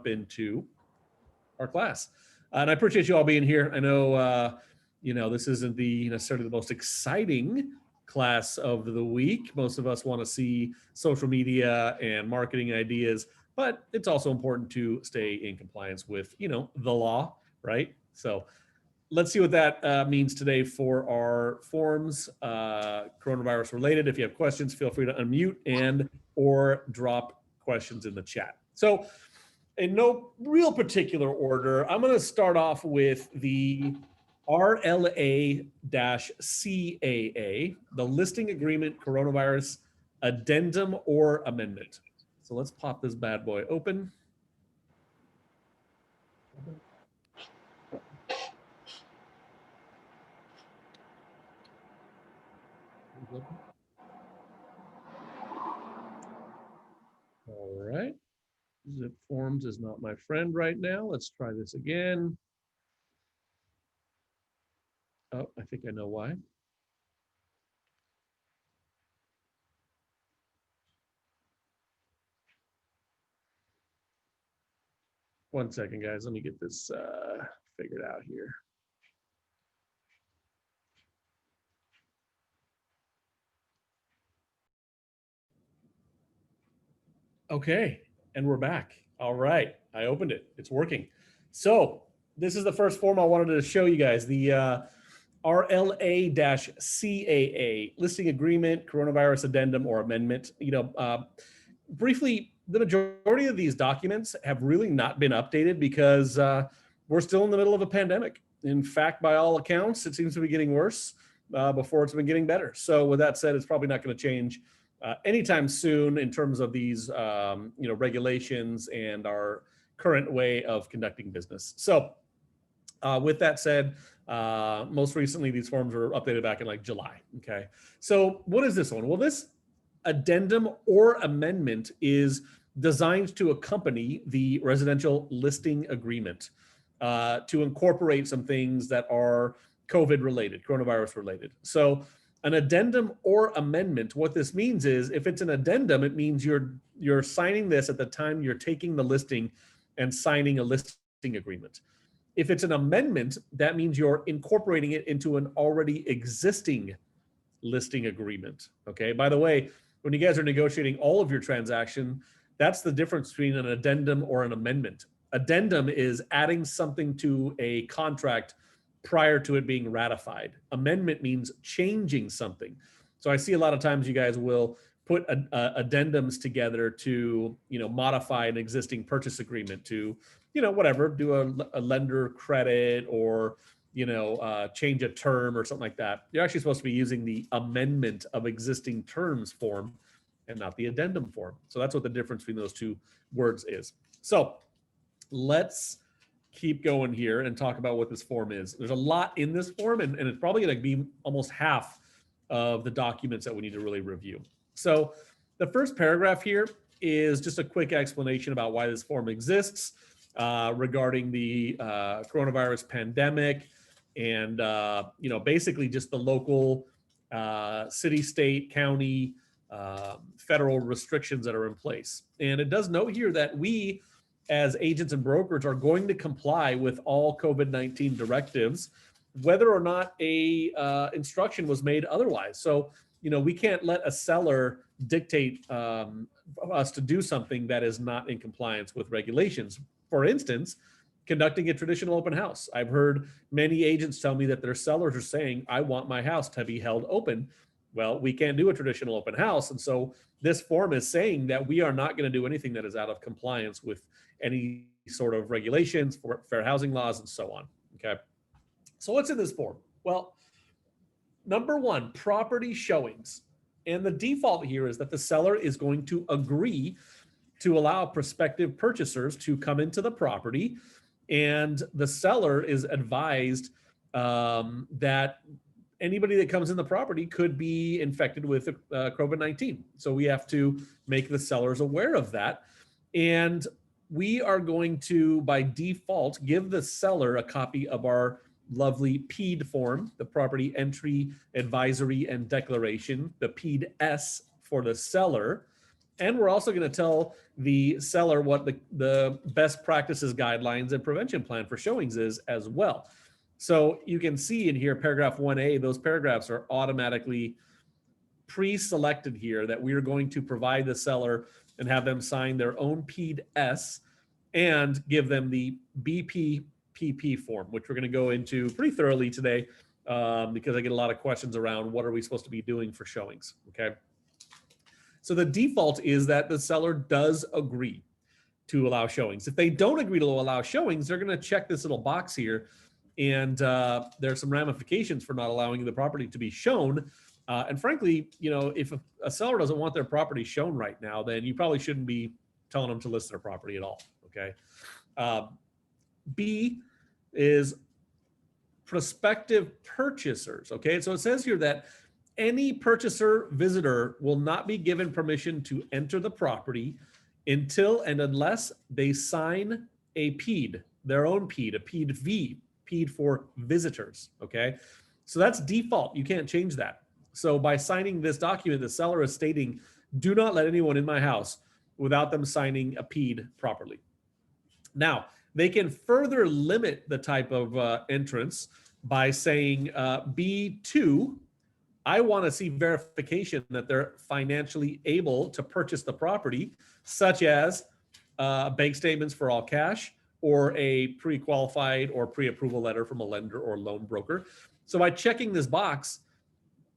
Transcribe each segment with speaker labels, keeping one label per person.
Speaker 1: into our class. And I appreciate you all being here. I know, this isn't the necessarily the most exciting class of the week. Most of us want to see social media and marketing ideas, but it's also important to stay in compliance with, the law, right? So let's see what that means today for our forms, coronavirus related. If you have questions, feel free to unmute and or drop questions in the chat. So in no real particular order, I'm going to start off with the RLA-CAA, the listing agreement coronavirus addendum or amendment. So let's pop this bad boy open. All right. Zip Forms is not my friend right now. Let's try this again. Oh, I think I know why. One second, guys. Let me get this figured out here. Okay, and we're back. All right, I opened it. It's working. So this is the first form I wanted to show you guys, the RLA-CAA, listing agreement, coronavirus addendum or amendment. Briefly, the majority of these documents have really not been updated because we're still in the middle of a pandemic. In fact, by all accounts, it seems to be getting worse before it's been getting better. So with that said, it's probably not going to change anytime soon in terms of these regulations and our current way of conducting business. So with that said, most recently these forms were updated back in like July. Okay, so what is this one? Well, this addendum or amendment is designed to accompany the residential listing agreement to incorporate some things that are COVID related, coronavirus related. So an addendum or amendment, what this means is if it's an addendum, it means you're signing this at the time you're taking the listing and signing a listing agreement. If it's an amendment, that means you're incorporating it into an already existing listing agreement. Okay, by the way, when you guys are negotiating all of your transaction, that's the difference between an addendum or an amendment. Addendum is adding something to a contract prior to it being ratified. Amendment means changing something. So I see a lot of times you guys will put addendums together to, modify an existing purchase agreement to, whatever, do a lender credit or, change a term or something like that. You're actually supposed to be using the amendment of existing terms form and not the addendum form. So that's what the difference between those two words is. So let's keep going here and talk about what this form is. There's a lot in this form, and it's probably going to be almost half of the documents that we need to really review. So the first paragraph here is just a quick explanation about why this form exists regarding the coronavirus pandemic and, basically just the local city, state, county, federal restrictions that are in place. And it does note here that we, as agents and brokers, are going to comply with all COVID-19 directives, whether or not a instruction was made otherwise. So, we can't let a seller dictate us to do something that is not in compliance with regulations. For instance, conducting a traditional open house. I've heard many agents tell me that their sellers are saying, I want my house to be held open. Well, we can't do a traditional open house. And so this form is saying that we are not going to do anything that is out of compliance with any sort of regulations, for fair housing laws, and so on. Okay. So what's in this form? Well, number one, property showings. And the default here is that the seller is going to agree to allow prospective purchasers to come into the property, and the seller is advised that anybody that comes in the property could be infected with COVID-19. So we have to make the sellers aware of that. And we are going to, by default, give the seller a copy of our lovely PED form, the Property Entry Advisory and Declaration, the PED-S for the seller. And we're also going to tell the seller what the best practices guidelines and prevention plan for showings is as well. So you can see in here, paragraph 1A, those paragraphs are automatically pre-selected here that we are going to provide the seller and have them sign their own PED-S and give them the BPPP form, which we're going to go into pretty thoroughly today because I get a lot of questions around what are we supposed to be doing for showings, okay? So the default is that the seller does agree to allow showings. If they don't agree to allow showings, they're going to check this little box here, and there's some ramifications for not allowing the property to be shown. And frankly, you know, if a seller doesn't want their property shown right now, then you probably shouldn't be telling them to list their property at all, okay? B is prospective purchasers, okay? So it says here that any purchaser visitor will not be given permission to enter the property until and unless they sign a PED, their own PED, a PED-V, PED for visitors, okay? So that's default, you can't change that. So by signing this document, the seller is stating, do not let anyone in my house without them signing a PED properly. Now, they can further limit the type of entrance by saying, B2, I want to see verification that they're financially able to purchase the property, such as bank statements for all cash or a pre-qualified or pre-approval letter from a lender or loan broker. So by checking this box,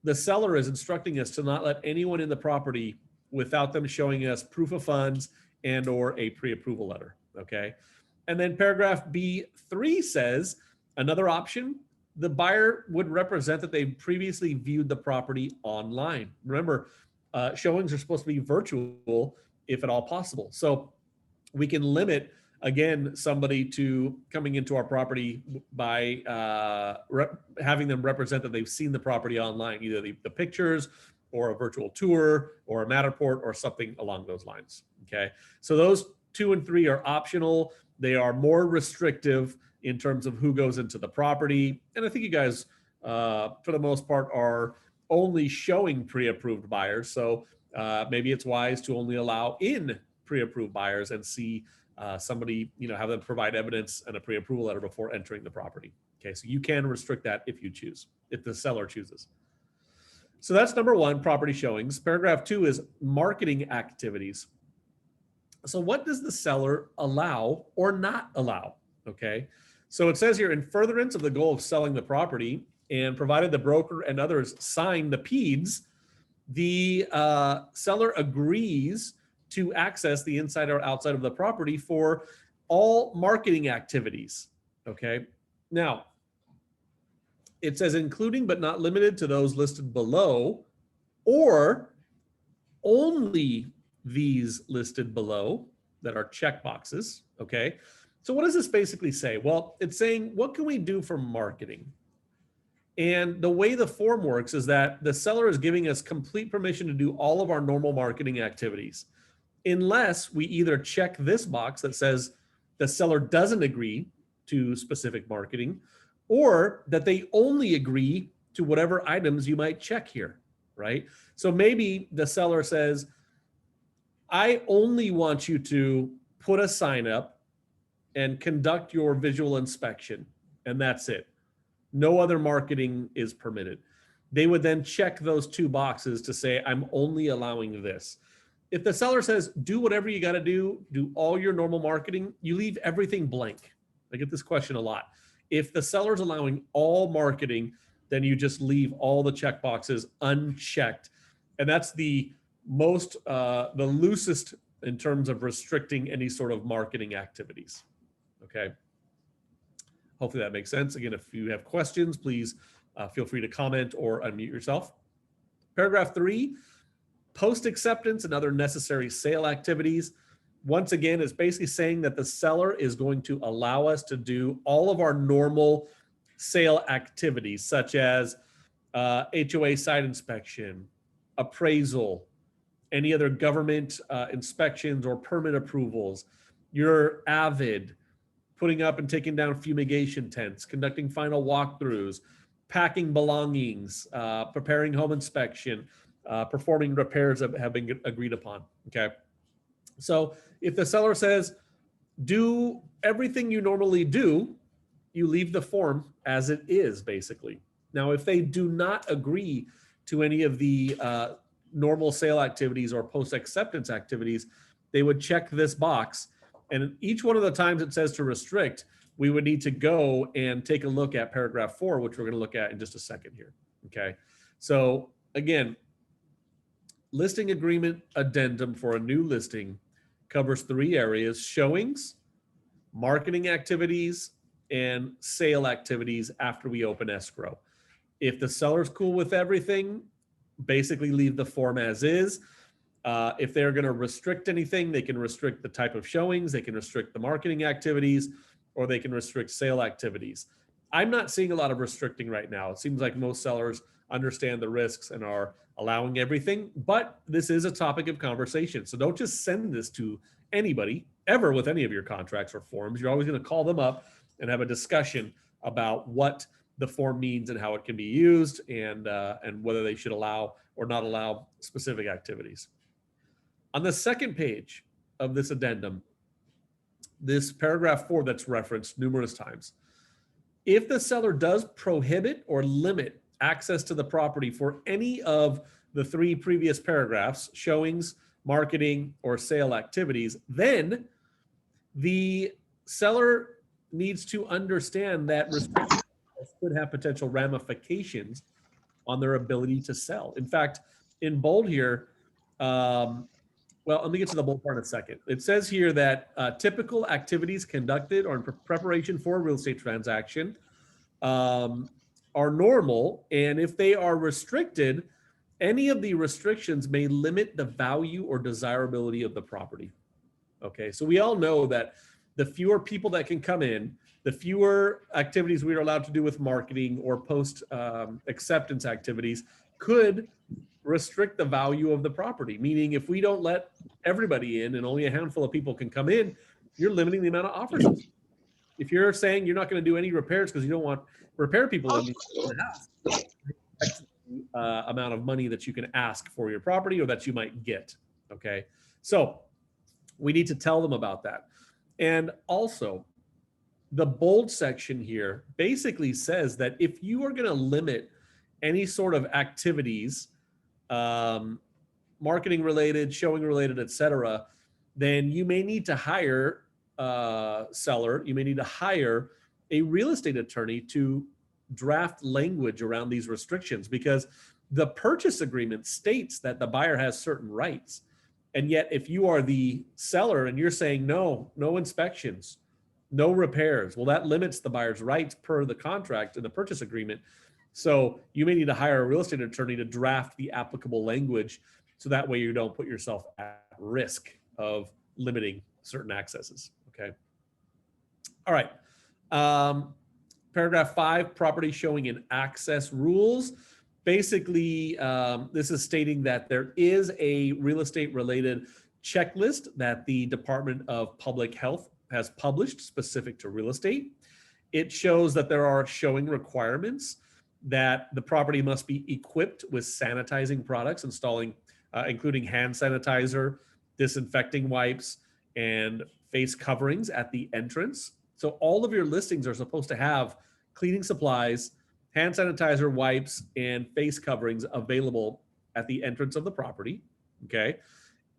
Speaker 1: the seller is instructing us to not let anyone in the property without them showing us proof of funds and or a pre-approval letter, okay? And then paragraph B3 says, another option, the buyer would represent that they previously viewed the property online. Remember, showings are supposed to be virtual if at all possible. So we can limit, again, somebody to coming into our property by having them represent that they've seen the property online, either the pictures or a virtual tour or a Matterport or something along those lines, okay? So those 2 and 3 are optional. They are more restrictive in terms of who goes into the property. And I think you guys, for the most part, are only showing pre-approved buyers. So maybe it's wise to only allow in pre-approved buyers and see somebody, you know, have them provide evidence and a pre-approval letter before entering the property. Okay, so you can restrict that if you choose, if the seller chooses. So that's number 1, property showings. Paragraph 2 is marketing activities. So what does the seller allow or not allow? Okay, so it says here, in furtherance of the goal of selling the property and provided the broker and others sign the PEDs, the seller agrees to access the inside or outside of the property for all marketing activities, okay? Now, it says including but not limited to those listed below, or only these listed below that are checkboxes, okay? So what does this basically say? Well, it's saying, what can we do for marketing? And the way the form works is that the seller is giving us complete permission to do all of our normal marketing activities, unless we either check this box that says the seller doesn't agree to specific marketing, or that they only agree to whatever items you might check here, right? So maybe the seller says, I only want you to put a sign up and conduct your visual inspection, and that's it. No other marketing is permitted. They would then check those 2 boxes to say, I'm only allowing this. If the seller says, do whatever you got to do all your normal marketing, you leave everything blank. I get this question a lot. If the seller's allowing all marketing, then you just leave all the check boxes unchecked. And that's the most, the loosest in terms of restricting any sort of marketing activities, okay? Hopefully that makes sense. Again, if you have questions, please feel free to comment or unmute yourself. Paragraph 3, post acceptance and other necessary sale activities. Once again, it's basically saying that the seller is going to allow us to do all of our normal sale activities, such as HOA site inspection, appraisal, any other government inspections or permit approvals, your AVID, putting up and taking down fumigation tents, conducting final walkthroughs, packing belongings, preparing home inspection, performing repairs that have been agreed upon, okay? So if the seller says, do everything you normally do, you leave the form as it is, basically. Now, if they do not agree to any of the normal sale activities or post-acceptance activities, they would check this box. And each one of the times it says to restrict, we would need to go and take a look at paragraph 4, which we're going to look at in just a second here. Okay. So again, listing agreement addendum for a new listing covers 3 areas: showings, marketing activities, and sale activities after we open escrow. If the seller's cool with everything, basically leave the form as is. If they're going to restrict anything, they can restrict the type of showings, they can restrict the marketing activities, or they can restrict sale activities. I'm not seeing a lot of restricting right now. It seems like most sellers understand the risks and are allowing everything, but this is a topic of conversation. So don't just send this to anybody ever with any of your contracts or forms. You're always going to call them up and have a discussion about what the form means and how it can be used, and whether they should allow or not allow specific activities. On the second page of this addendum, this paragraph 4 that's referenced numerous times, if the seller does prohibit or limit access to the property for any of the 3 previous paragraphs, showings, marketing, or sale activities, then the seller needs to understand that restrictions could have potential ramifications on their ability to sell. In fact, in bold here, well, let me get to the bold part in a second. It says here that typical activities conducted or in preparation for a real estate transaction are normal, and if they are restricted, any of the restrictions may limit the value or desirability of the property. Okay, so we all know that the fewer people that can come in, the fewer activities we are allowed to do with marketing or post acceptance activities could restrict the value of the property. Meaning, if we don't let everybody in and only a handful of people can come in, you're limiting the amount of offers. If you're saying you're not going to do any repairs because you don't want repair people in the house, amount of money that you can ask for your property or that you might get. Okay, so we need to tell them about that. And also, the bold section here basically says that if you are going to limit any sort of activities, marketing related, showing related, etc., then you may need to hire seller, you may need to hire a real estate attorney to draft language around these restrictions, because the purchase agreement states that the buyer has certain rights. And yet, if you are the seller and you're saying no inspections, no repairs, well, that limits the buyer's rights per the contract and the purchase agreement. So you may need to hire a real estate attorney to draft the applicable language, so that way you don't put yourself at risk of limiting certain accesses. Okay. All right. Paragraph 5, property showing and access rules. Basically, this is stating that there is a real estate related checklist that the Department of Public Health has published specific to real estate. It shows that there are showing requirements, that the property must be equipped with sanitizing products, including hand sanitizer, disinfecting wipes, and face coverings at the entrance. So all of your listings are supposed to have cleaning supplies, hand sanitizer, wipes, and face coverings available at the entrance of the property. Okay.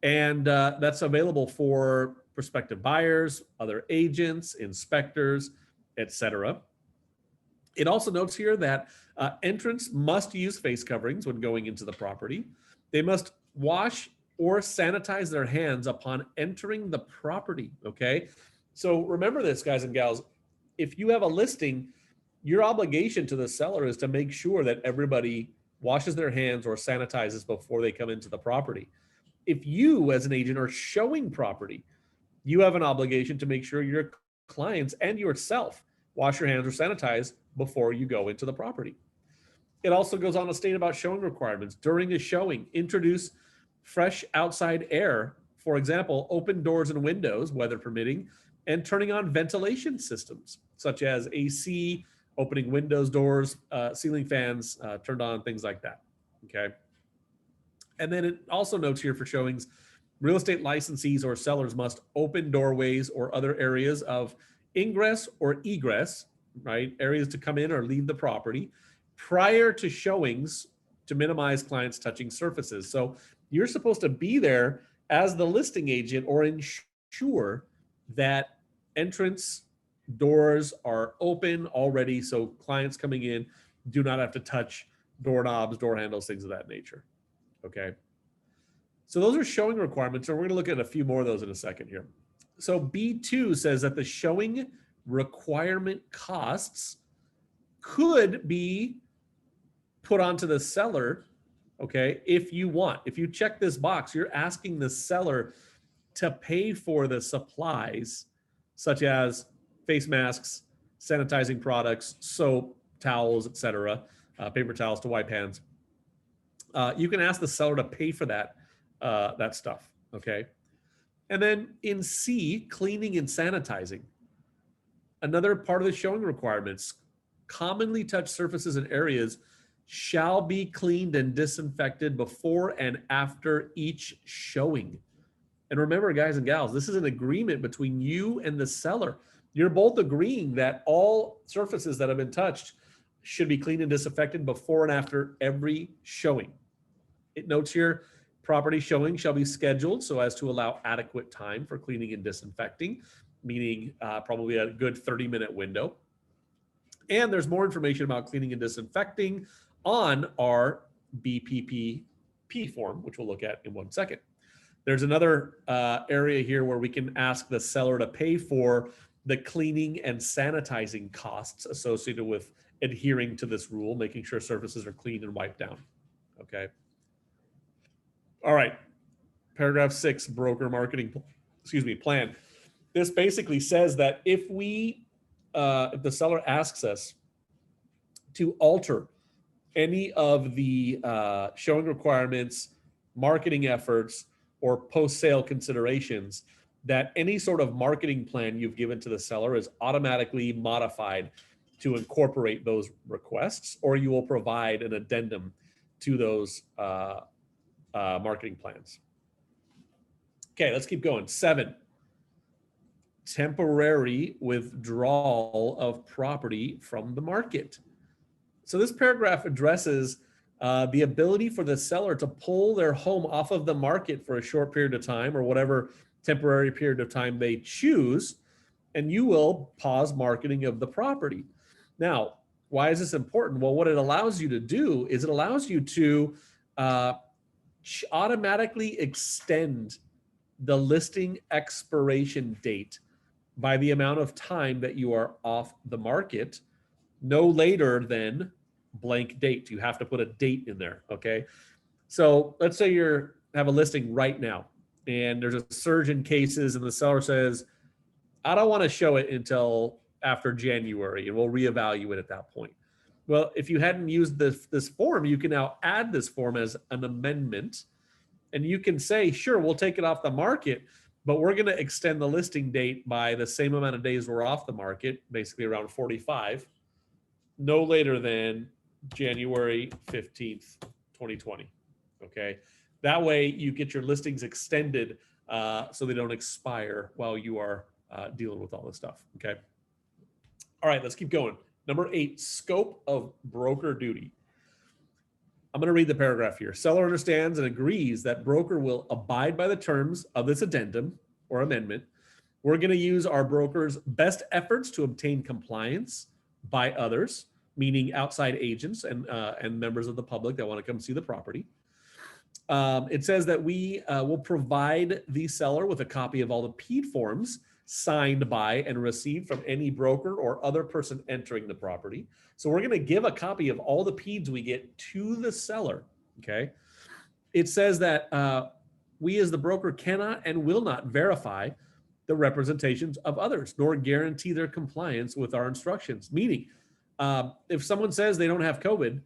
Speaker 1: And that's available for prospective buyers, other agents, inspectors, etc. It also notes here that entrants must use face coverings when going into the property. They must wash or sanitize their hands upon entering the property. Okay. So remember this, guys and gals. If you have a listing, your obligation to the seller is to make sure that everybody washes their hands or sanitizes before they come into the property. If you, as an agent, are showing property, you have an obligation to make sure your clients and yourself wash your hands or sanitize before you go into the property. It also goes on to state about showing requirements. During a showing, introduce fresh outside air. For example, open doors and windows, weather permitting, and turning on ventilation systems, such as AC, opening windows, doors, ceiling fans turned on, things like that. Okay. And then it also notes here for showings Real estate licensees or sellers must open doorways or other areas of ingress or egress, right? Areas to come in or leave the property prior to showings to minimize clients touching surfaces. So you're supposed to be there as the listing agent or ensure that entrance doors are open already so clients coming in do not have to touch doorknobs, door handles, things of that nature. Okay. So those are showing requirements, and we're going to look at a few more of those in a second here. So B2 says that the showing requirement costs could be put onto the seller, okay, if you want. If you check this box, you're asking the seller to pay for the supplies such as face masks, sanitizing products, soap, towels, etc., paper towels to wipe hands. You can ask the seller to pay for that stuff, okay? And then in C, cleaning and sanitizing. Another part of the showing requirements, commonly touched surfaces and areas shall be cleaned and disinfected before and after each showing. And remember, guys and gals, this is an agreement between you and the seller. You're both agreeing that all surfaces that have been touched should be cleaned and disinfected before and after every showing. It notes here, property showing shall be scheduled so as to allow adequate time for cleaning and disinfecting, meaning probably a good 30-minute window. And there's more information about cleaning and disinfecting on our BPPP form, which we'll look at in 1 second. There's another area here where we can ask the seller to pay for the cleaning and sanitizing costs associated with adhering to this rule, making sure surfaces are cleaned and wiped down. Okay. All right. Paragraph 6, broker marketing, plan. This basically says that if the seller asks us to alter any of the showing requirements, marketing efforts, or post-sale considerations, that any sort of marketing plan you've given to the seller is automatically modified to incorporate those requests, or you will provide an addendum to those marketing plans. Okay, let's keep going. 7, temporary withdrawal of property from the market. So this paragraph addresses the ability for the seller to pull their home off of the market for a short period of time or whatever temporary period of time they choose, and you will pause marketing of the property. Now, why is this important? Well, what it allows you to do is it allows you to automatically extend the listing expiration date by the amount of time that you are off the market, no later than blank date. You have to put a date in there, okay? So let's say you have a listing right now and there's a surge in cases and the seller says, I don't want to show it until after January and we'll reevaluate at that point. Well, if you hadn't used this form, you can now add this form as an amendment and you can say, sure, we'll take it off the market, but we're going to extend the listing date by the same amount of days we're off the market, basically around 45, no later than January 15th, 2020. Okay. That way you get your listings extended so they don't expire while you are dealing with all this stuff. Okay. All right, let's keep going. Number 8, scope of broker duty. I'm going to read the paragraph here. Seller understands and agrees that broker will abide by the terms of this addendum or amendment. We're going to use our broker's best efforts to obtain compliance by others, meaning outside agents and members of the public that want to come see the property. It says that we will provide the seller with a copy of all the PED forms signed by and received from any broker or other person entering the property. So we're going to give a copy of all the PEDs we get to the seller, okay? It says that we as the broker cannot and will not verify the representations of others, nor guarantee their compliance with our instructions. Meaning, if someone says they don't have COVID,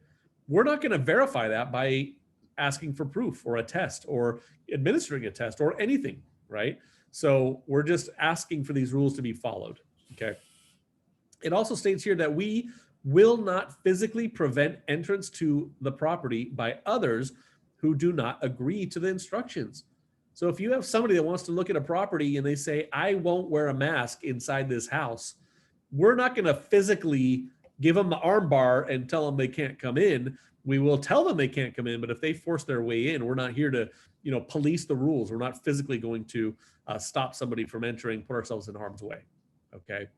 Speaker 1: we're not going to verify that by asking for proof or a test or administering a test or anything, right? So we're just asking for these rules to be followed, okay? It also states here that we will not physically prevent entrance to the property by others who do not agree to the instructions. So if you have somebody that wants to look at a property and they say, I won't wear a mask inside this house, we're not going to physically give them the arm bar and tell them they can't come in. We will tell them they can't come in, but if they force their way in, we're not here to, police the rules. We're not physically going to stop somebody from entering, put ourselves in harm's way. Okay.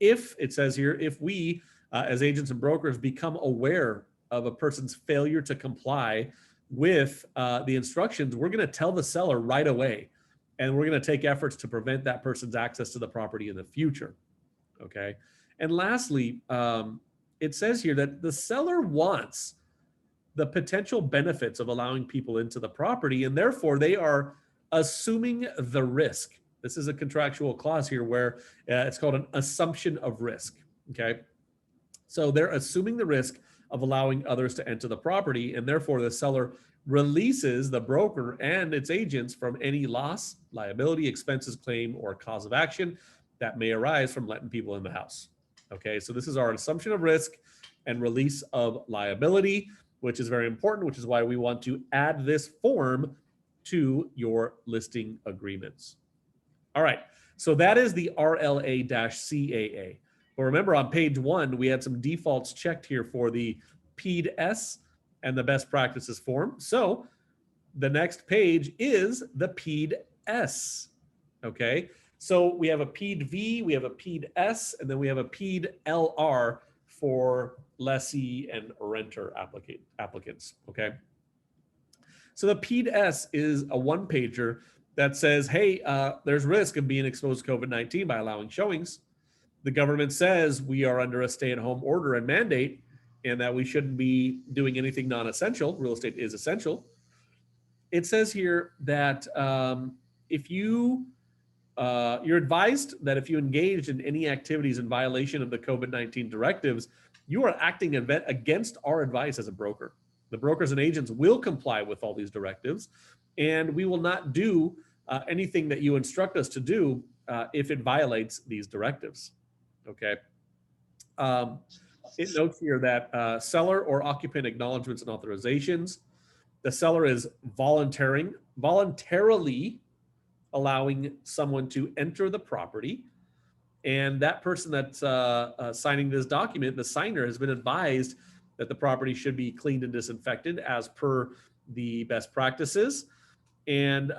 Speaker 1: If it says here, if we as agents and brokers become aware of a person's failure to comply with the instructions, we're going to tell the seller right away, and we're going to take efforts to prevent that person's access to the property in the future. Okay. And lastly, it says here that the seller wants the potential benefits of allowing people into the property, and therefore they are assuming the risk. This is a contractual clause here where it's called an assumption of risk. Okay. So they're assuming the risk of allowing others to enter the property, and therefore the seller releases the broker and its agents from any loss, liability, expenses, claim, or cause of action that may arise from letting people in the house. Okay, so this is our assumption of risk and release of liability, which is very important, which is why we want to add this form to your listing agreements. All right, so that is the RLA-CAA. But remember, on page 1, we had some defaults checked here for the PED-S and the best practices form. So the next page is the PED-S. Okay, so we have a PED-V, we have a PED-S, and then we have a PED-LR for lessee and renter applicants. Okay, so the PED-S is a one-pager that says, hey, there's risk of being exposed to COVID-19 by allowing showings. The government says we are under a stay-at-home order and mandate, and that we shouldn't be doing anything non-essential. Real estate is essential. It says here that if you're advised that if you engaged in any activities in violation of the COVID-19 directives, you are acting against our advice as a broker. The brokers and agents will comply with all these directives, and we will not do anything that you instruct us to do if it violates these directives. Okay. It notes here that seller or occupant acknowledgements and authorizations, the seller is voluntarily allowing someone to enter the property. And that person that's signing this document, the signer, has been advised that the property should be cleaned and disinfected as per the best practices, and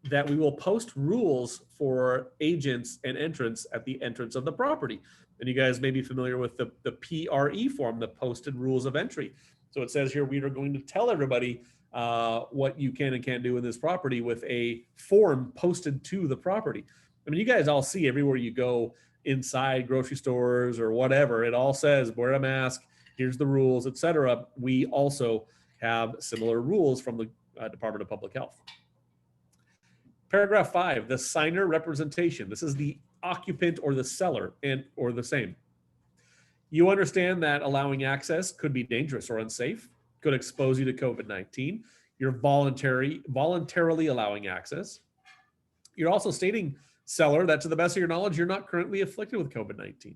Speaker 1: that we will post rules for agents and entrants at the entrance of the property. And you guys may be familiar with the PRE form, the posted rules of entry. So it says here, we are going to tell everybody what you can and can't do in this property with a form posted to the property. I mean, you guys all see everywhere you go inside grocery stores or whatever, it all says wear a mask, here's the rules, etc. We also have similar rules from the Department of Public Health. Paragraph 5, the signer representation. This is the occupant or the seller or the same. You understand that allowing access could be dangerous or unsafe, could expose you to COVID-19. You're voluntarily allowing access. You're also stating, seller, that to the best of your knowledge, you're not currently afflicted with COVID-19.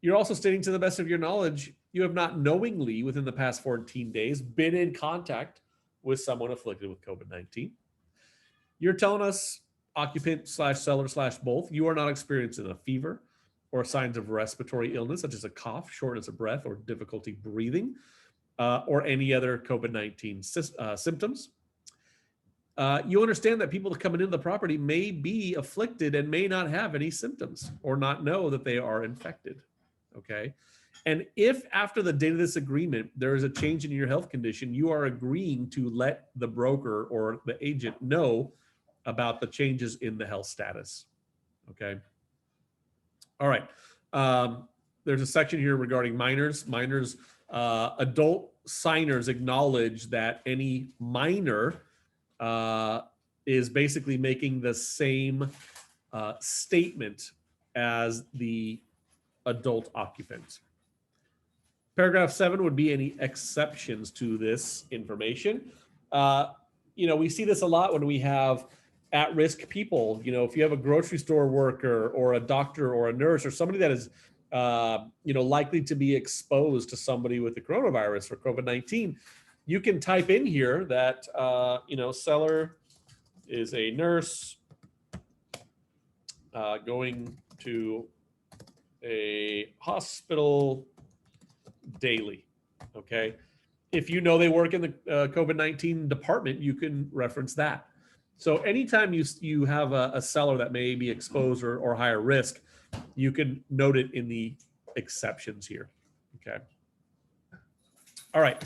Speaker 1: You're also stating, to the best of your knowledge, you have not knowingly within the past 14 days been in contact with someone afflicted with COVID-19. You're telling us, occupant / seller / both, you are not experiencing a fever or signs of respiratory illness, such as a cough, shortness of breath, or difficulty breathing, or any other COVID-19 symptoms. You understand that people coming into the property may be afflicted and may not have any symptoms or not know that they are infected. Okay. And if after the date of this agreement, there is a change in your health condition, you are agreeing to let the broker or the agent know about the changes in the health status. Okay. All right. There's a section here regarding minors. Adult signers acknowledge that any minor is basically making the same statement as the adult occupant. Paragraph 7 would be any exceptions to this information. We see this a lot when we have at-risk people. If you have a grocery store worker or a doctor or a nurse or somebody that is likely to be exposed to somebody with the coronavirus or COVID-19, you can type in here that, seller is a nurse going to a hospital daily, okay? If you know they work in the COVID-19 department, you can reference that. So anytime you have a seller that may be exposed or higher risk, you can note it in the exceptions here, okay? All right,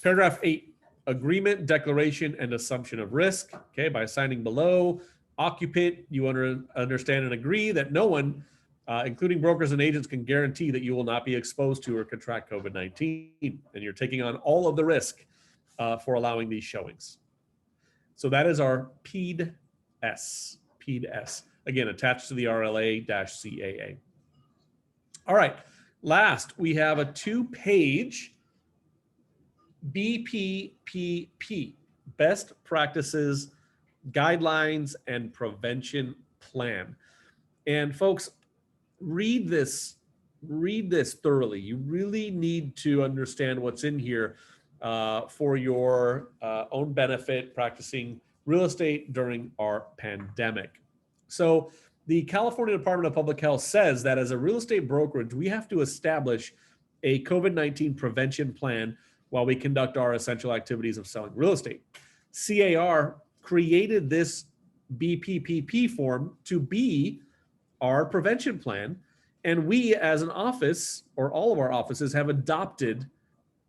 Speaker 1: paragraph 8, agreement, declaration, and assumption of risk, okay? By signing below, occupant, you understand and agree that no one, including brokers and agents, can guarantee that you will not be exposed to or contract COVID-19, and you're taking on all of the risk for allowing these showings. So that is our PED-S, PED-S, again, attached to the RLA-CAA. All right, last, we have a 2-page BPPP, Best Practices, Guidelines, and Prevention Plan. And folks, read this thoroughly. You really need to understand what's in here for your own benefit practicing real estate during our pandemic. So the California Department of Public Health says that as a real estate brokerage, we have to establish a COVID-19 prevention plan while we conduct our essential activities of selling real estate. CAR created this BPPP form to be our prevention plan, and we as an office, or all of our offices, have adopted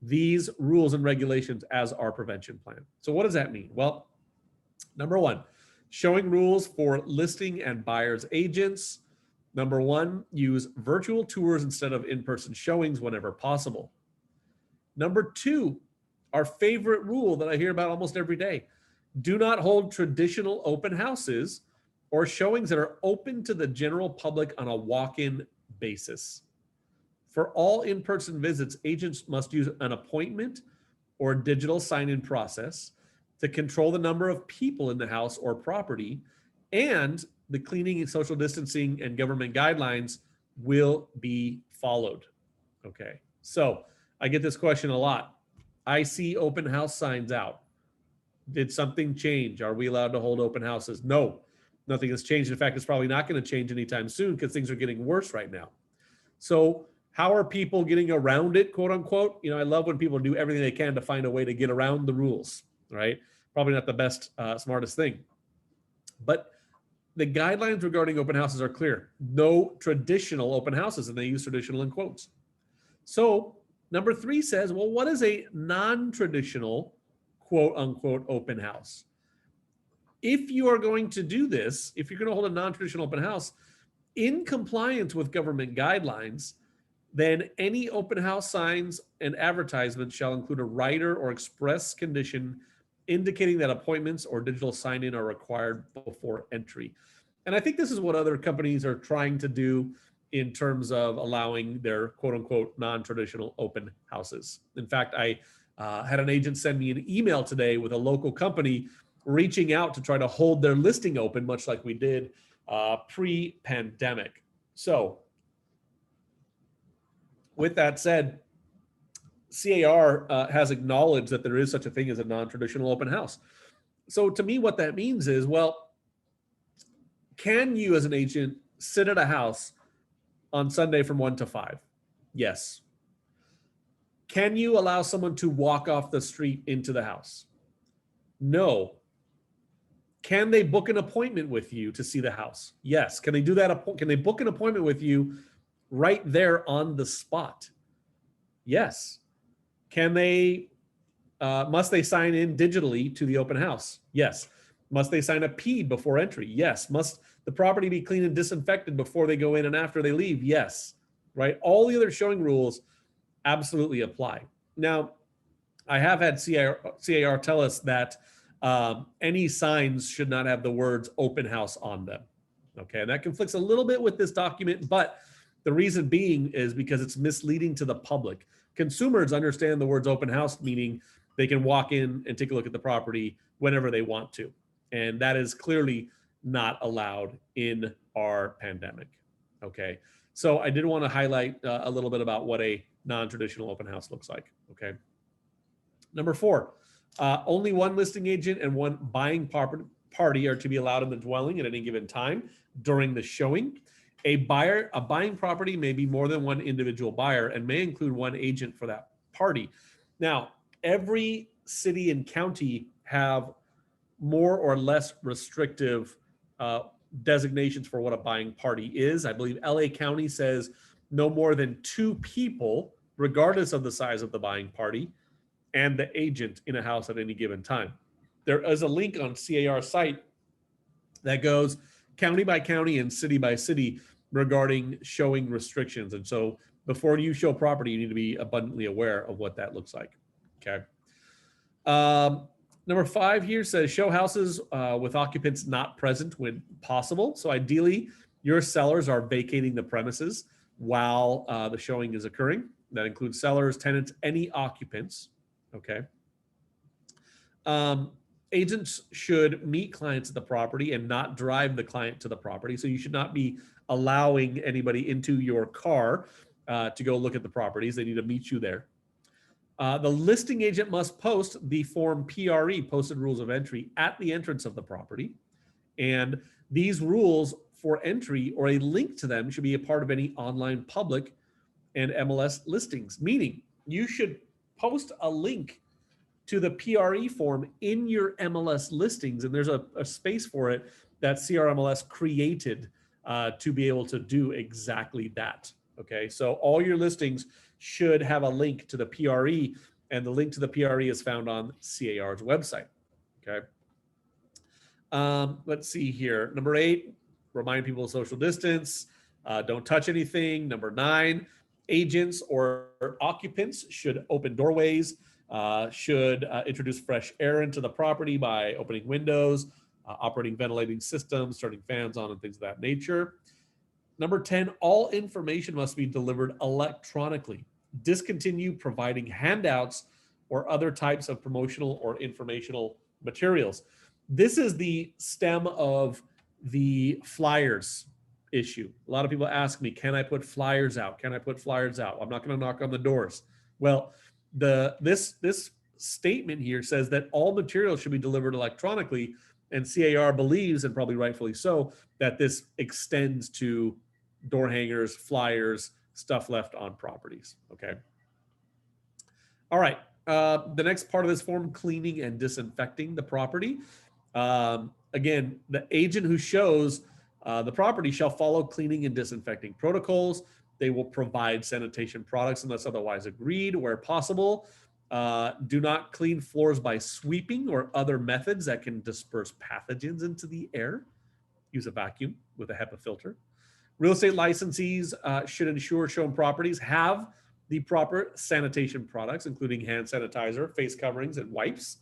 Speaker 1: these rules and regulations as our prevention plan. So what does that mean? Well, number 1, showing rules for listing and buyer's agents. Number 1, use virtual tours instead of in-person showings whenever possible. Number 2, our favorite rule that I hear about almost every day, do not hold traditional open houses or showings that are open to the general public on a walk-in basis. For all in-person visits, agents must use an appointment or digital sign-in process to control the number of people in the house or property, and the cleaning and social distancing and government guidelines will be followed. Okay, so I get this question a lot. I see open house signs out. Did something change? Are we allowed to hold open houses? No, nothing has changed. In fact, it's probably not going to change anytime soon because things are getting worse right now. So how are people getting around it, quote unquote? I love when people do everything they can to find a way to get around the rules, right? Probably not the best, smartest thing. But the guidelines regarding open houses are clear. No traditional open houses, and they use traditional in quotes. So number 3 says, well, what is a non-traditional, quote unquote, open house? If you are going to do this, if you're going to hold a non-traditional open house in compliance with government guidelines, then any open house signs and advertisements shall include a rider or express condition indicating that appointments or digital sign-in are required before entry. And I think this is what other companies are trying to do in terms of allowing their quote unquote non-traditional open houses. In fact, I had an agent send me an email today with a local company reaching out to try to hold their listing open, much like we did pre-pandemic. So with that said, CAR has acknowledged that there is such a thing as a non-traditional open house. So to me, what that means is, well, can you as an agent sit at a house on Sunday from 1 to 5? Yes. Can you allow someone to walk off the street into the house? No. Can they book an appointment with you to see the house? Yes. Can they do that? Can they book an appointment with you right there on the spot? Yes. Can they, must they sign in digitally to the open house? Yes. Must they sign a PED before entry? Yes. Must the property be cleaned and disinfected before they go in and after they leave? Yes. Right? All the other showing rules absolutely apply. Now, I have had CAR tell us that any signs should not have the words open house on them. Okay, and that conflicts a little bit with this document, but the reason being is because it's misleading to the public. Consumers understand the words open house, meaning they can walk in and take a look at the property whenever they want to. And that is clearly not allowed in our pandemic. Okay, so I did want to highlight a little bit about what a non-traditional open house looks like. Okay. Number 4, only one listing agent and one buying party are to be allowed in the dwelling at any given time during the showing. A buying property may be more than one individual buyer and may include one agent for that party. Now, every city and county have more or less restrictive designations for what a buying party is. I believe LA County says no more than 2 people, regardless of the size of the buying party, and the agent in a house at any given time. There is a link on CAR site that goes county by county and city by city regarding showing restrictions. And so before you show property, you need to be abundantly aware of what that looks like. Okay. Number 5 here says show houses with occupants not present when possible. So ideally, your sellers are vacating the premises while the showing is occurring. That includes sellers, tenants, any occupants. Okay. Agents should meet clients at the property and not drive the client to the property. So you should not be allowing anybody into your car to go look at the properties. They need to meet you there. The listing agent must post the form PRE, Posted Rules of Entry, at the entrance of the property. And these rules for entry or a link to them should be a part of any online public and MLS listings, meaning you should post a link to the PRE form in your MLS listings. And there's a space for it that CRMLS created to be able to do exactly that. Okay, so all your listings should have a link to the PRE, and the link to the PRE is found on CAR's website. Okay. Let's see here. Number 8, remind people of social distance. Don't touch anything. Number 9, agents or occupants should open doorways, should introduce fresh air into the property by opening windows, operating ventilating systems, turning fans on, and things of that nature. Number 10, all information must be delivered electronically. Discontinue providing handouts or other types of promotional or informational materials. This is the stem of the flyers issue. A lot of people ask me, can I put flyers out? Can I put flyers out? I'm not going to knock on the doors. Well, this statement here says that all materials should be delivered electronically, and CAR believes, and probably rightfully so, that this extends to door hangers, flyers, stuff left on properties. Okay. All right. The next part of this form, cleaning and disinfecting the property. Again, the agent who shows the property shall follow cleaning and disinfecting protocols. They will provide sanitation products unless otherwise agreed where possible. Do not clean floors by sweeping or other methods that can disperse pathogens into the air. Use a vacuum with a HEPA filter. Real estate licensees should ensure shown properties have the proper sanitation products, including hand sanitizer, face coverings, and wipes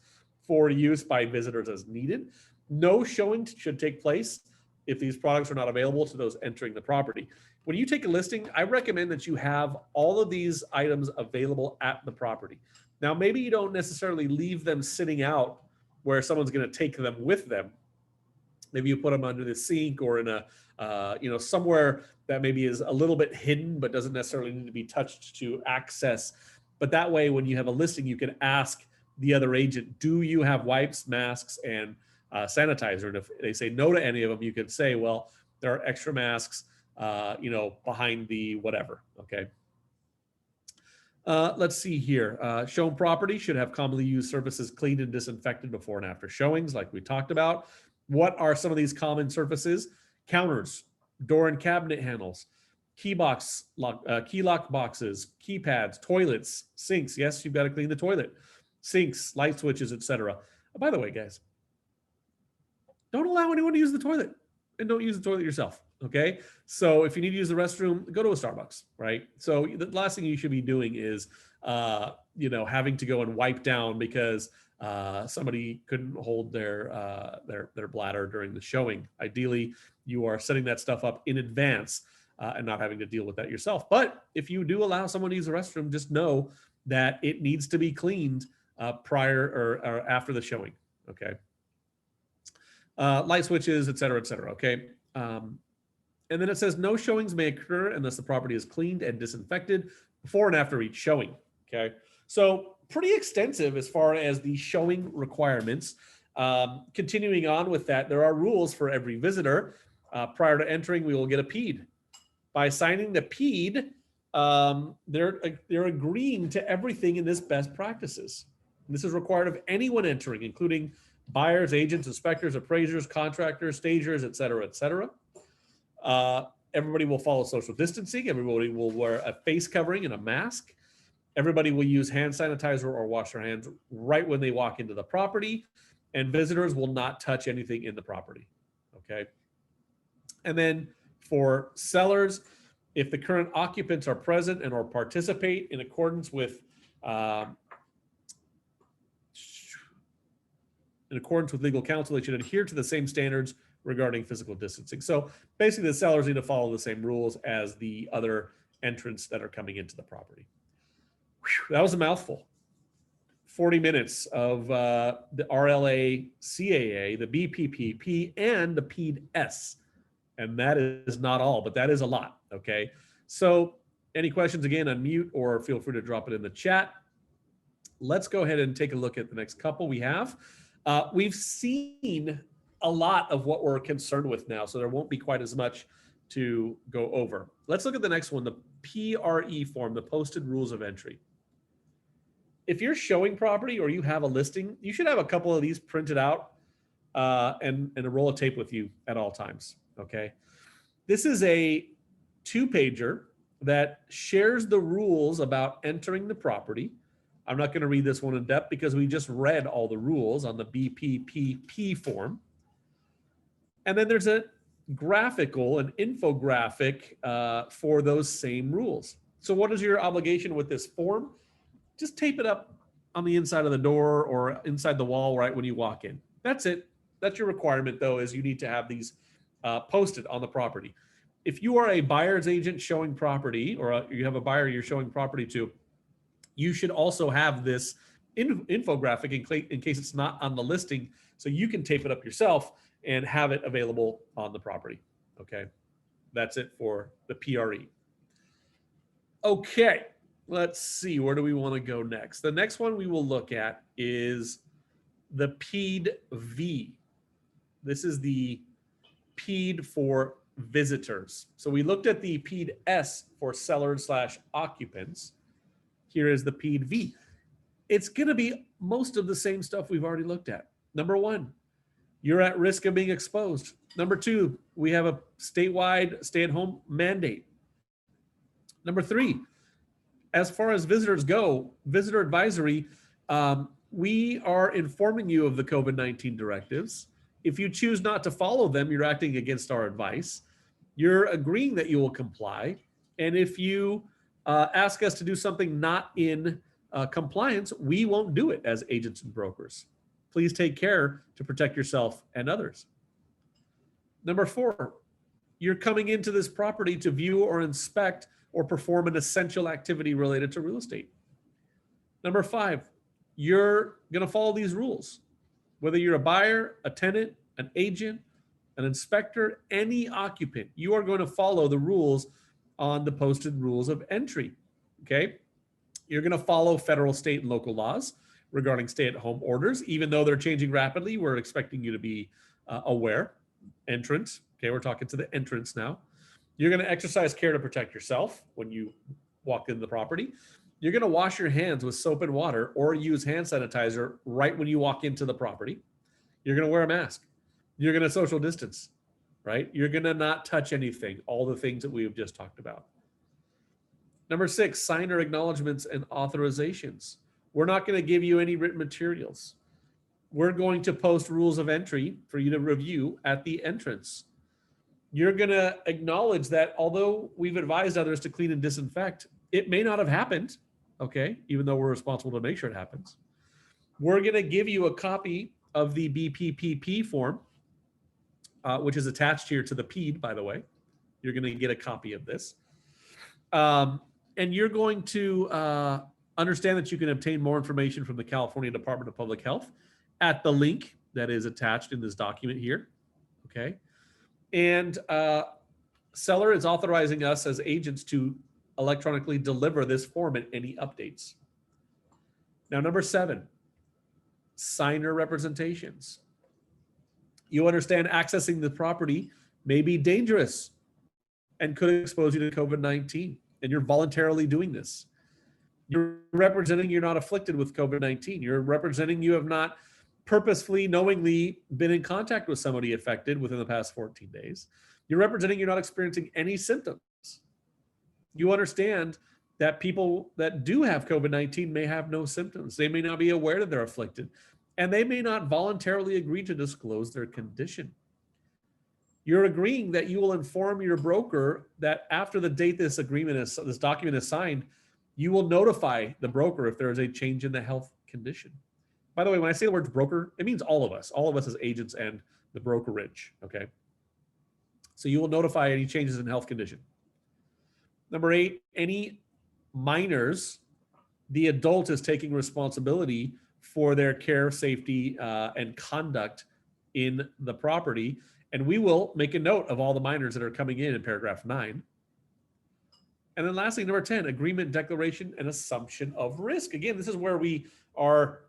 Speaker 1: for use by visitors as needed. No showing should take place if these products are not available to those entering the property. When you take a listing, I recommend that you have all of these items available at the property. Now, maybe you don't necessarily leave them sitting out where someone's going to take them with them. Maybe you put them under the sink or in a, somewhere that maybe is a little bit hidden, but doesn't necessarily need to be touched to access. But that way, when you have a listing, you can ask the other agent, do you have wipes, masks, and sanitizer? And if they say no to any of them, you can say, well, there are extra masks, behind the whatever. Okay. Let's see here. Shown property should have commonly used surfaces cleaned and disinfected before and after showings, like we talked about. What are some of these common surfaces? Counters, door and cabinet handles, key lock boxes, keypads, toilets, sinks. Yes, you've got to clean the toilet. Sinks, light switches, etc. By the way, guys, don't allow anyone to use the toilet, and don't use the toilet yourself. Okay. So if you need to use the restroom, go to a Starbucks, right? So the last thing you should be doing is, having to go and wipe down because somebody couldn't hold their bladder during the showing. Ideally, you are setting that stuff up in advance and not having to deal with that yourself. But if you do allow someone to use the restroom, just know that it needs to be cleaned prior or after the showing. Okay. Light switches, et cetera, okay. And then it says no showings may occur unless the property is cleaned and disinfected before and after each showing. Okay. So pretty extensive as far as the showing requirements. Continuing on with that, there are rules for every visitor. Prior to entering, we will get a PED. By signing the PED, they're agreeing to everything in this best practices. And this is required of anyone entering, including buyers, agents, inspectors, appraisers, contractors, stagers, et cetera, et cetera. Everybody will follow social distancing. Everybody will wear a face covering and a mask. Everybody will use hand sanitizer or wash their hands right when they walk into the property. And visitors will not touch anything in the property. Okay. And then for sellers, if the current occupants are present and or participate in accordance with legal counsel, they should adhere to the same standards regarding physical distancing. So basically the sellers need to follow the same rules as the other entrants that are coming into the property. Whew, that was a mouthful. 40 minutes of the RLA CAA, the BPPP, and the PED-S. And that is not all, but that is a lot, okay? So any questions, again, unmute or feel free to drop it in the chat. Let's go ahead and take a look at the next couple we have. We've seen a lot of what we're concerned with now, so there won't be quite as much to go over. Let's look at the next one, the PRE form, the posted rules of entry. If you're showing property or you have a listing, you should have a couple of these printed out and a roll of tape with you at all times, okay? This is a 2-pager that shares the rules about entering the property. I'm not going to read this one in depth because we just read all the rules on the BPPP form. And then there's a graphical, an infographic for those same rules. So what is your obligation with this form? Just tape it up on the inside of the door or inside the wall right when you walk in. That's it. That's your requirement, though, is you need to have these posted on the property. If you are a buyer's agent showing property, or you have a buyer you're showing property to, you should also have this infographic in case it's not on the listing, so you can tape it up yourself and have it available on the property. Okay, that's it for the PRE. Okay, let's see, where do we want to go next? The next one we will look at is the PED-V. This is the PED for visitors. So we looked at the PED-S for sellers/occupants. Here is the PED-V. It's going to be most of the same stuff we've already looked at. Number one, you're at risk of being exposed. Number two, we have a statewide stay-at-home mandate. Number three, as far as visitors go, visitor advisory, we are informing you of the COVID-19 directives. If you choose not to follow them, you're acting against our advice. You're agreeing that you will comply. And if you ask us to do something not in compliance, we won't do it as agents and brokers. Please take care to protect yourself and others. Number four, you're coming into this property to view or inspect or perform an essential activity related to real estate. Number five, you're going to follow these rules. Whether you're a buyer, a tenant, an agent, an inspector, any occupant, you are going to follow the rules on the posted rules of entry, okay? You're going to follow federal, state, and local laws regarding stay-at-home orders. Even though they're changing rapidly, we're expecting you to be aware. Entrance, okay, we're talking to the entrance now. You're going to exercise care to protect yourself when you walk into the property. You're going to wash your hands with soap and water or use hand sanitizer right when you walk into the property. You're going to wear a mask. You're going to social distance, right? You're going to not touch anything, all the things that we've just talked about. Number six, signer acknowledgements and authorizations. We're not going to give you any written materials. We're going to post rules of entry for you to review at the entrance. You're going to acknowledge that although we've advised others to clean and disinfect, it may not have happened, okay, even though we're responsible to make sure it happens. We're going to give you a copy of the BPPP form, which is attached here to the PED, by the way. You're going to get a copy of this. And you're going to understand that you can obtain more information from the California Department of Public Health at the link that is attached in this document here, okay? And seller is authorizing us as agents to electronically deliver this form and any updates. Now, number 7, signer representations. You understand accessing the property may be dangerous and could expose you to COVID-19, and you're voluntarily doing this. You're representing you're not afflicted with COVID-19. You're representing you have not purposefully, knowingly been in contact with somebody affected within the past 14 days. You're representing you're not experiencing any symptoms. You understand that people that do have COVID-19 may have no symptoms. They may not be aware that they're afflicted, and they may not voluntarily agree to disclose their condition. You're agreeing that you will inform your broker that after the date this document is signed, you will notify the broker if there is a change in the health condition. By the way, when I say the word broker, it means all of us as agents and the brokerage, okay? So you will notify any changes in health condition. Number 8, any minors, the adult is taking responsibility for their care, safety, and conduct in the property. And we will make a note of all the minors that are coming in paragraph 9. And then lastly, number 10, agreement, declaration, and assumption of risk. Again, this is where we are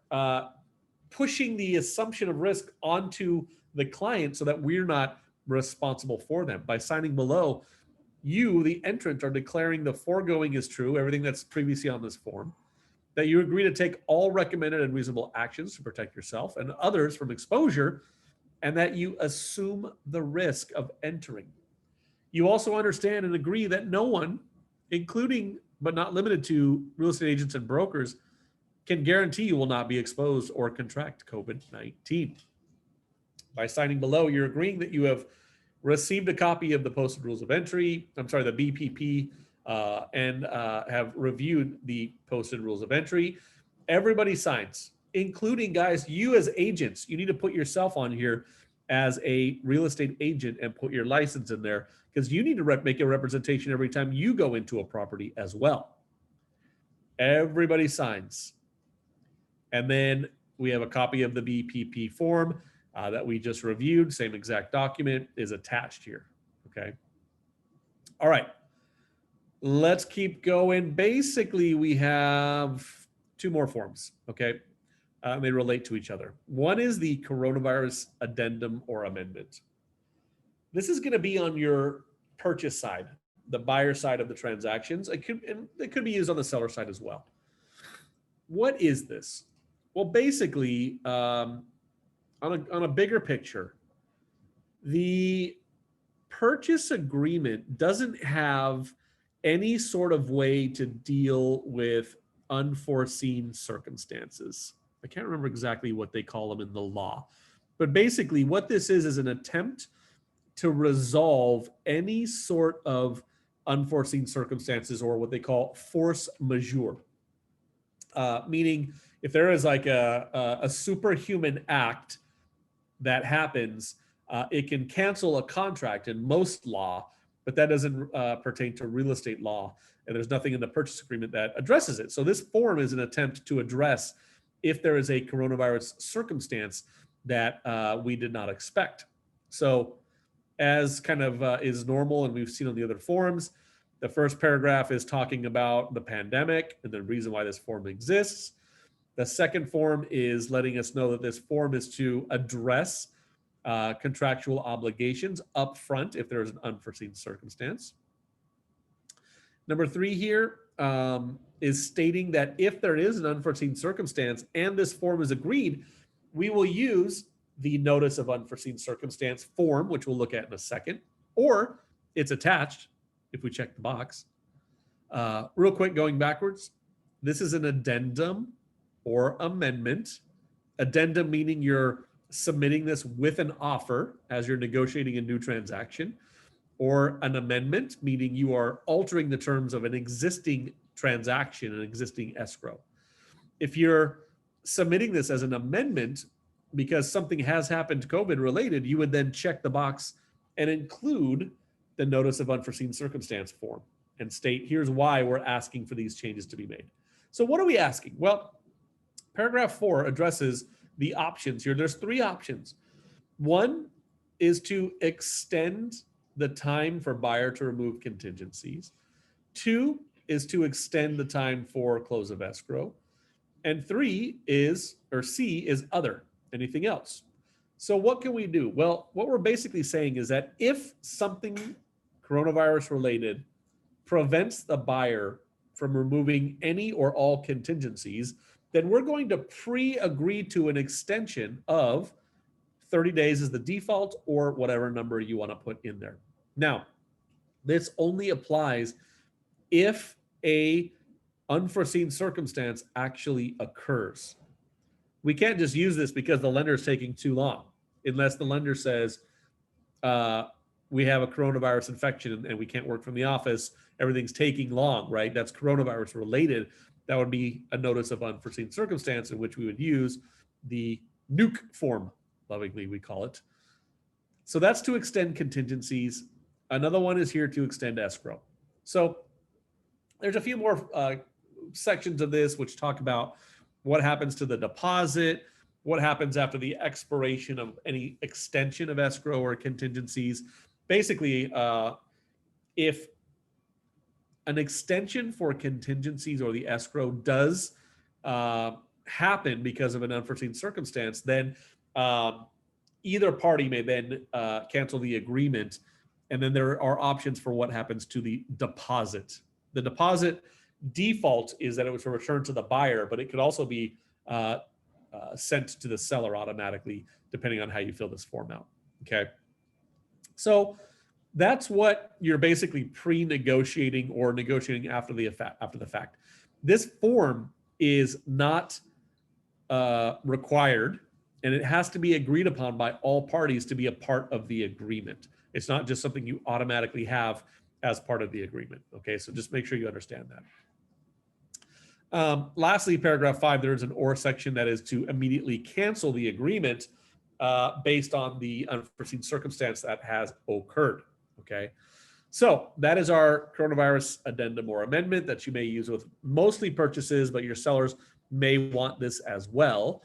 Speaker 1: pushing the assumption of risk onto the client so that we're not responsible for them. By signing below, you, the entrant, are declaring the foregoing is true, everything that's previously on this form, that you agree to take all recommended and reasonable actions to protect yourself and others from exposure, and that you assume the risk of entering. You also understand and agree that no one, including but not limited to real estate agents and brokers, can guarantee you will not be exposed or contract COVID-19. By signing below, you're agreeing that you have received a copy of the posted rules of entry, the BPP, and have reviewed the posted rules of entry. Everybody signs, including, guys, you as agents. You need to put yourself on here as a real estate agent and put your license in there, because you need to make a representation every time you go into a property as well. Everybody signs. And then we have a copy of the BPP form that we just reviewed. Same exact document is attached here, okay? All right, let's keep going. Basically, we have 2 more forms, okay? They relate to each other. One is the coronavirus addendum or amendment. This is going to be on your purchase side, the buyer side of the transactions. It could be used on the seller side as well. What is this? Well, basically, on a bigger picture, the purchase agreement doesn't have any sort of way to deal with unforeseen circumstances. I can't remember exactly what they call them in the law, but basically what this is an attempt to resolve any sort of unforeseen circumstances, or what they call force majeure. Meaning if there is like a superhuman act that happens, it can cancel a contract in most law, but that doesn't pertain to real estate law. And there's nothing in the purchase agreement that addresses it. So this form is an attempt to address if there is a coronavirus circumstance that we did not expect. So as kind of is normal, and we've seen on the other forms, the first paragraph is talking about the pandemic and the reason why this form exists. The second form is letting us know that this form is to address contractual obligations up front if there is an unforeseen circumstance. Number 3 here is stating that if there is an unforeseen circumstance and this form is agreed, we will use the notice of unforeseen circumstance form, which we'll look at in a second, or it's attached if we check the box. Real quick, going backwards, this is an addendum or amendment. Addendum meaning you're submitting this with an offer as you're negotiating a new transaction, or an amendment meaning you are altering the terms of an existing transaction, an existing escrow. If you're submitting this as an amendment because something has happened COVID related, you would then check the box and include the notice of unforeseen circumstance form and state, here's why we're asking for these changes to be made. So what are we asking? Well, paragraph 4 addresses the options here. There's 3 options. One is to extend the time for buyer to remove contingencies. 2 is to extend the time for close of escrow. And C is other, anything else. So what can we do? Well, what we're basically saying is that if something coronavirus related prevents the buyer from removing any or all contingencies, then we're going to pre-agree to an extension of 30 days as the default or whatever number you want to put in there. Now, this only applies if a unforeseen circumstance actually occurs. We can't just use this because the lender is taking too long, unless the lender says, we have a coronavirus infection and we can't work from the office. Everything's taking long, right? That's coronavirus related. That would be a notice of unforeseen circumstance in which we would use the nuke form, lovingly we call it. So that's to extend contingencies. Another one is here to extend escrow. So there's a few more sections of this which talk about what happens to the deposit, what happens after the expiration of any extension of escrow or contingencies. Basically, if an extension for contingencies or the escrow does happen because of an unforeseen circumstance, then either party may then cancel the agreement. And then there are options for what happens to the deposit. The deposit default is that it was returned to the buyer, but it could also be sent to the seller automatically, depending on how you fill this form out. Okay. So that's what you're basically pre-negotiating or negotiating after the fact. This form is not required, and it has to be agreed upon by all parties to be a part of the agreement. It's not just something you automatically have as part of the agreement. Okay, so just make sure you understand that. Lastly, paragraph 5, there's an or section that is to immediately cancel the agreement based on the unforeseen circumstance that has occurred. Okay, so that is our coronavirus addendum or amendment that you may use with mostly purchases, but your sellers may want this as well,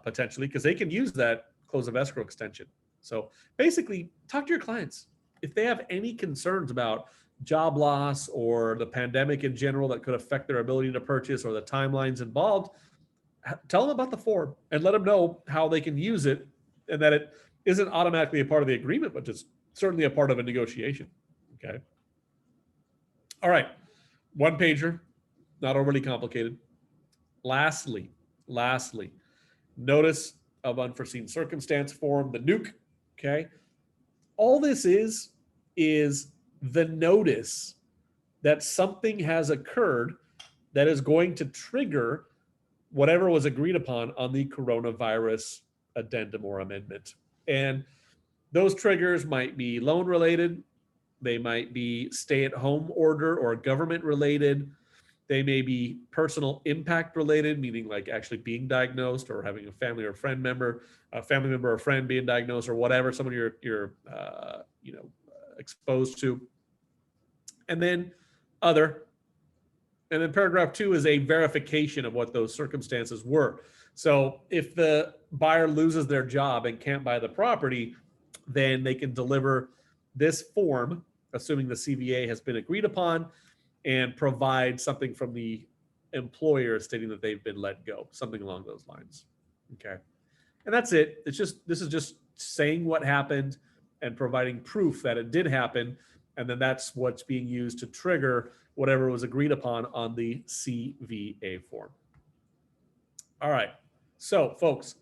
Speaker 1: potentially, because they can use that close of escrow extension. So basically, talk to your clients. If they have any concerns about job loss or the pandemic in general that could affect their ability to purchase or the timelines involved, tell them about the form and let them know how they can use it, and that it isn't automatically a part of the agreement, but just certainly a part of a negotiation. Okay. All right. One pager, not overly complicated. Lastly, notice of unforeseen circumstance form, the nuke. Okay. All this is the notice that something has occurred that is going to trigger whatever was agreed upon on the coronavirus addendum or amendment. And those triggers might be loan related. They might be stay-at-home order or government related. They may be personal impact related, meaning like actually being diagnosed or having a family or friend member, or friend being diagnosed or whatever, someone you're exposed to. And then other. And then paragraph 2 is a verification of what those circumstances were. So if the buyer loses their job and can't buy the property, then they can deliver this form, assuming the CVA has been agreed upon, and provide something from the employer stating that they've been let go, something along those lines. Okay. And that's it. This is just saying what happened and providing proof that it did happen. And then that's what's being used to trigger whatever was agreed upon on the CVA form. All right. So, folks,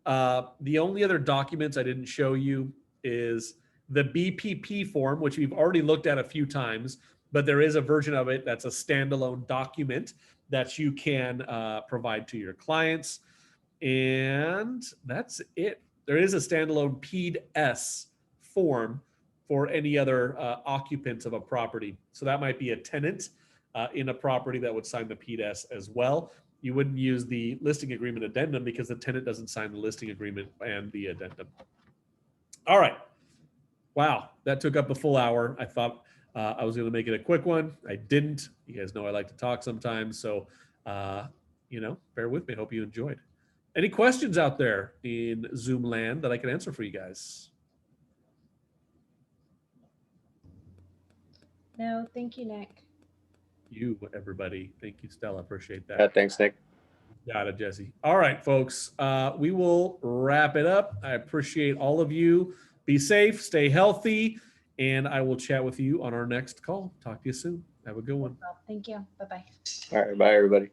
Speaker 1: the only other documents I didn't show you is the BPP form, which we've already looked at a few times, but there is a version of it that's a standalone document that you can provide to your clients. And that's it. There is a standalone PED-S form for any other occupants of a property. So that might be a tenant in a property that would sign the PED-S as well. You wouldn't use the listing agreement addendum because the tenant doesn't sign the listing agreement and the addendum. All right. Wow, that took up a full hour. I thought I was going to make it a quick one. I didn't. You guys know I like to talk sometimes. So, bear with me. I hope you enjoyed. Any questions out there in Zoom land that I can answer for you guys?
Speaker 2: No, thank you, Nick.
Speaker 1: You, everybody. Thank you, Stella. Appreciate that.
Speaker 3: Yeah, thanks, Nick.
Speaker 1: Got it, Jesse. All right, folks. We will wrap it up. I appreciate all of you. Be safe, stay healthy, and I will chat with you on our next call. Talk to you soon. Have a good one.
Speaker 2: Thank you. Bye-bye.
Speaker 3: All right, bye everybody.